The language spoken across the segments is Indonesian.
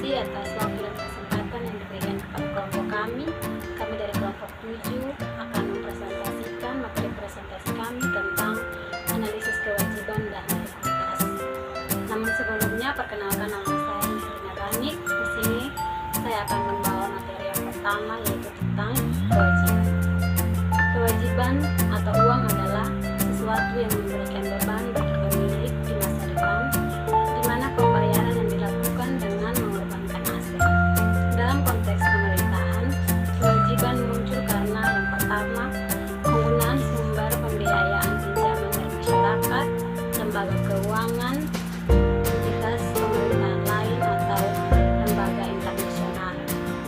kasih atas waktu dan kesempatan yang diberikan kepada kelompok kami. Kami dari kelompok 7 akan mempresentasikan materi presentasi kami tentang analisis kewajiban dan ekuitas. Namun sebelumnya, perkenalkan nama saya Nisrina Banik. Di sini saya akan membawa materi yang pertama, yaitu tentang kewajiban. Kewajiban atau uang adalah sesuatu yang memberikan beban bagi pemilik di masa depan, di mana pembayaran yang dilakukan dengan mengorbankan aset. Dalam konteks pemerintahan, kewajiban muncul karena yang pertama, penggunaan sumber pembiayaan pinjaman dari masyarakat, lembaga keuangan, entitas pemerintahan lain atau lembaga internasional.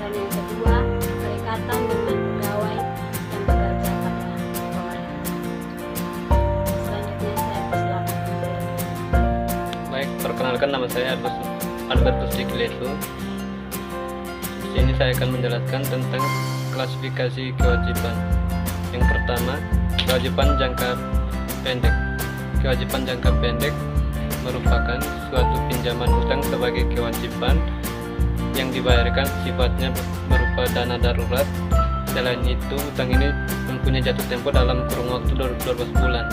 Dan yang kedua, berikatan dengan pegawai yang bekerja pada pemerintah. Selanjutnya saya persilakan materi. Baik, perkenalkan nama saya Albertus Cikletu. Di sini saya akan menjelaskan tentang klasifikasi kewajiban. Yang pertama, kewajiban jangka pendek. Kewajiban jangka pendek merupakan suatu pinjaman hutang sebagai kewajiban yang dibayarkan, sifatnya berupa dana darurat. Selain itu, hutang ini mempunyai jatuh tempo dalam kurun waktu 12 bulan.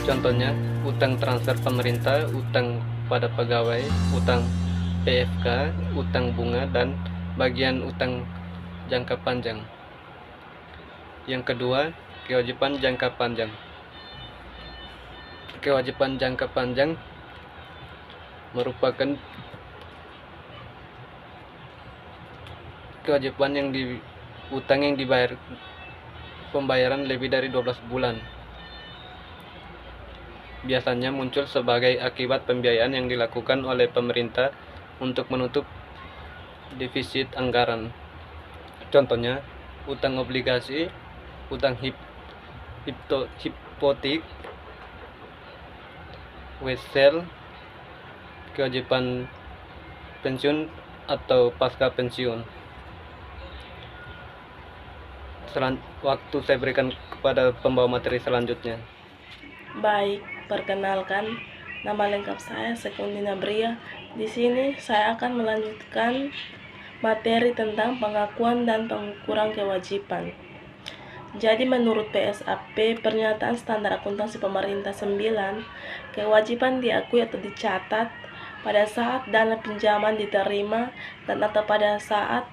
Contohnya, utang transfer pemerintah, utang pada pegawai, utang PFK, utang bunga, dan bagian utang jangka panjang. Yang kedua, kewajiban jangka panjang. Kewajiban jangka panjang merupakan kewajiban utang yang dibayar pembayaran lebih dari 12 bulan. Biasanya muncul sebagai akibat pembiayaan yang dilakukan oleh pemerintah untuk menutup defisit anggaran. Contohnya, utang obligasi, utang hipotek, wesel, kewajiban pensiun atau pasca pensiun. Waktu saya berikan kepada pembawa materi selanjutnya. Baik, perkenalkan, nama lengkap saya Sekundina Bria. Di sini saya akan melanjutkan materi tentang pengakuan dan pengukuran kewajiban. Jadi menurut PSAP, Pernyataan Standar Akuntansi Pemerintah 9, kewajiban diakui atau dicatat pada saat dana pinjaman diterima dan atau pada saat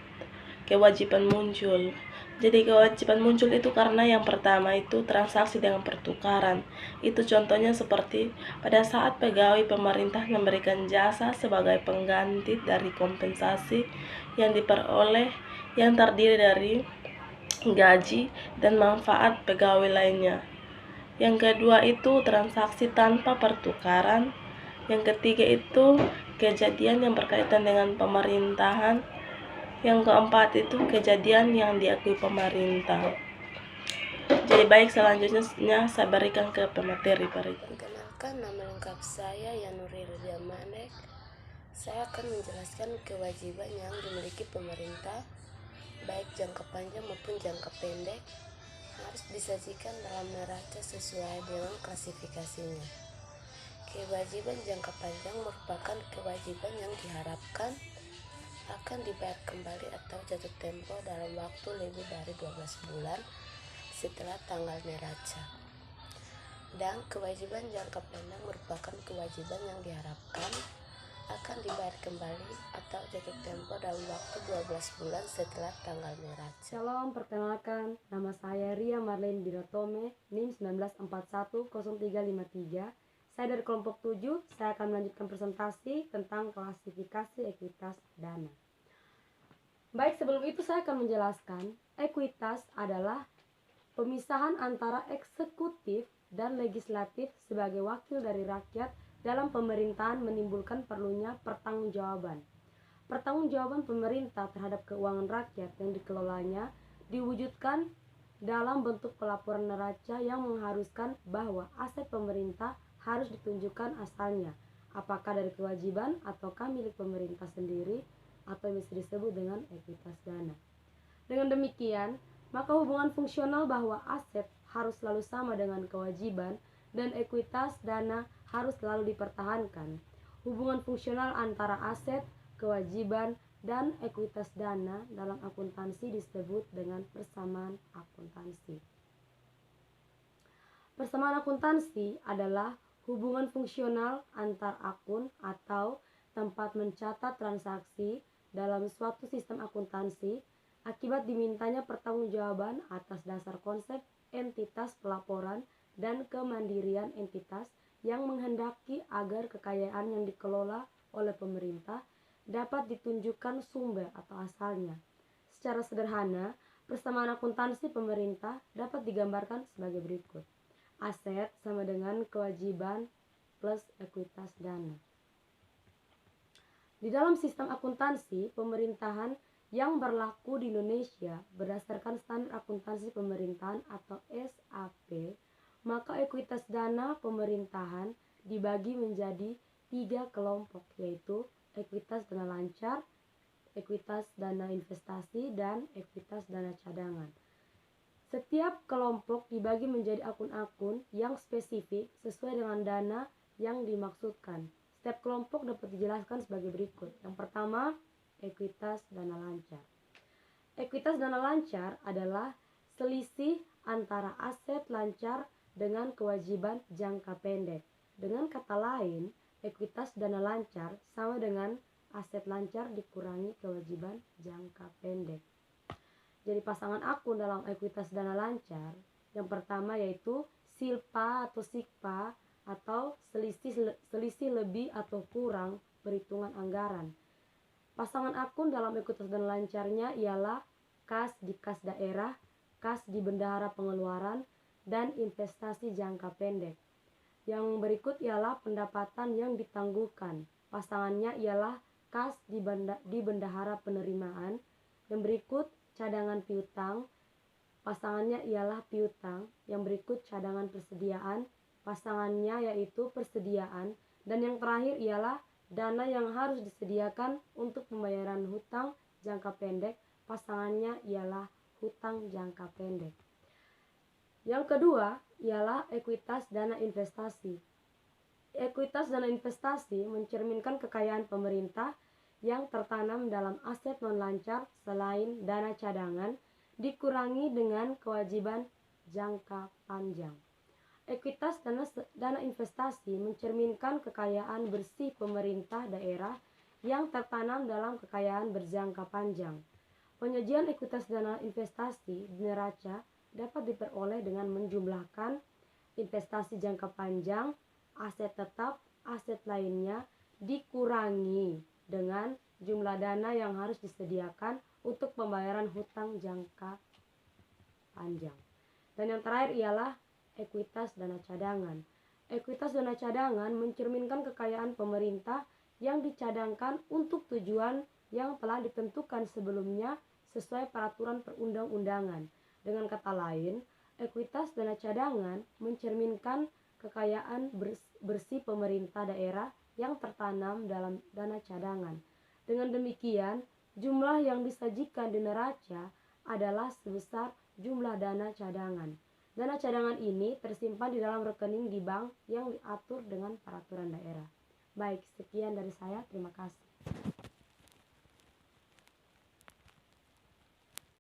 kewajiban muncul. Jadi kewajiban muncul itu karena yang pertama itu transaksi dengan pertukaran. Itu contohnya seperti pada saat pegawai pemerintah memberikan jasa sebagai pengganti dari kompensasi yang diperoleh yang terdiri dari gaji dan manfaat pegawai lainnya. Yang kedua itu transaksi tanpa pertukaran. Yang ketiga itu kejadian yang berkaitan dengan pemerintahan. Yang keempat itu kejadian yang diakui pemerintah. Jadi baik, selanjutnya saya berikan ke pemateri berikut. Perkenalkan, nama lengkap saya Yanuri Ridha Manek. Saya akan menjelaskan kewajiban yang dimiliki pemerintah, baik jangka panjang maupun jangka pendek, harus disajikan dalam neraca sesuai dengan klasifikasinya. Kewajiban jangka panjang merupakan kewajiban yang diharapkan akan dibayar kembali atau jatuh tempo dalam waktu lebih dari 12 bulan setelah tanggal neraca. Dan kewajiban jangka pendek merupakan kewajiban yang diharapkan akan dibayar kembali atau jatuh tempo dalam waktu 12 bulan setelah tanggal neraca. Shalom, perkenalkan, nama saya Ria Marlene Birotome, NIM 19410353. Saya dari kelompok 7, saya akan melanjutkan presentasi tentang klasifikasi ekuitas dana. Baik, sebelum itu saya akan menjelaskan, ekuitas adalah pemisahan antara eksekutif dan legislatif sebagai wakil dari rakyat dalam pemerintahan menimbulkan perlunya pertanggungjawaban. Pertanggungjawaban pemerintah terhadap keuangan rakyat yang dikelolanya diwujudkan dalam bentuk pelaporan neraca yang mengharuskan bahwa aset pemerintah harus ditunjukkan asalnya, apakah dari kewajiban ataukah milik pemerintah sendiri, atau bisa disebut dengan ekuitas dana. Dengan demikian, maka hubungan fungsional bahwa aset harus selalu sama dengan kewajiban dan ekuitas dana harus selalu dipertahankan. Hubungan fungsional antara aset, kewajiban, dan ekuitas dana dalam akuntansi disebut dengan persamaan akuntansi. Persamaan akuntansi adalah hubungan fungsional antar akun atau tempat mencatat transaksi dalam suatu sistem akuntansi akibat dimintanya pertanggungjawaban atas dasar konsep entitas pelaporan dan kemandirian entitas yang menghendaki agar kekayaan yang dikelola oleh pemerintah dapat ditunjukkan sumber atau asalnya. Secara sederhana, persamaan akuntansi pemerintah dapat digambarkan sebagai berikut. Aset sama dengan kewajiban plus ekuitas dana. Di dalam sistem akuntansi pemerintahan yang berlaku di Indonesia berdasarkan standar akuntansi pemerintahan atau SAP, maka ekuitas dana pemerintahan dibagi menjadi 3 kelompok, yaitu ekuitas dana lancar, ekuitas dana investasi, dan ekuitas dana cadangan. Setiap kelompok dibagi menjadi akun-akun yang spesifik sesuai dengan dana yang dimaksudkan. Setiap kelompok dapat dijelaskan sebagai berikut. Yang pertama, ekuitas dana lancar. Ekuitas dana lancar adalah selisih antara aset lancar dengan kewajiban jangka pendek. Dengan kata lain, ekuitas dana lancar sama dengan aset lancar dikurangi kewajiban jangka pendek. Jadi pasangan akun dalam ekuitas dana lancar yang pertama yaitu silpa atau sikpa atau selisih lebih atau kurang perhitungan anggaran. Pasangan akun dalam ekuitas dana lancarnya ialah kas di kas daerah, kas di bendahara pengeluaran, dan investasi jangka pendek. Yang berikut ialah pendapatan yang ditangguhkan. Pasangannya ialah kas di bendahara penerimaan. Yang berikut cadangan piutang. Pasangannya ialah piutang. Yang berikut cadangan persediaan. Pasangannya yaitu persediaan. Dan yang terakhir ialah dana yang harus disediakan untuk pembayaran hutang jangka pendek. Pasangannya ialah hutang jangka pendek. Yang kedua ialah ekuitas dana investasi. Ekuitas dana investasi mencerminkan kekayaan pemerintah yang tertanam dalam aset non-lancar selain dana cadangan dikurangi dengan kewajiban jangka panjang. Ekuitas dana investasi mencerminkan kekayaan bersih pemerintah daerah yang tertanam dalam kekayaan berjangka panjang. Penyajian ekuitas dana investasi di neraca dapat diperoleh dengan menjumlahkan investasi jangka panjang, aset tetap, aset lainnya dikurangi dengan jumlah dana yang harus disediakan untuk pembayaran hutang jangka panjang. Dan yang terakhir ialah ekuitas dana cadangan. Ekuitas dana cadangan mencerminkan kekayaan pemerintah yang dicadangkan untuk tujuan yang telah ditentukan sebelumnya sesuai peraturan perundang-undangan. Dengan kata lain, ekuitas dana cadangan mencerminkan kekayaan bersih pemerintah daerah yang tertanam dalam dana cadangan. Dengan demikian, jumlah yang disajikan di neraca adalah sebesar jumlah dana cadangan. Dana cadangan ini tersimpan di dalam rekening di bank yang diatur dengan peraturan daerah. Baik, sekian dari saya. Terima kasih.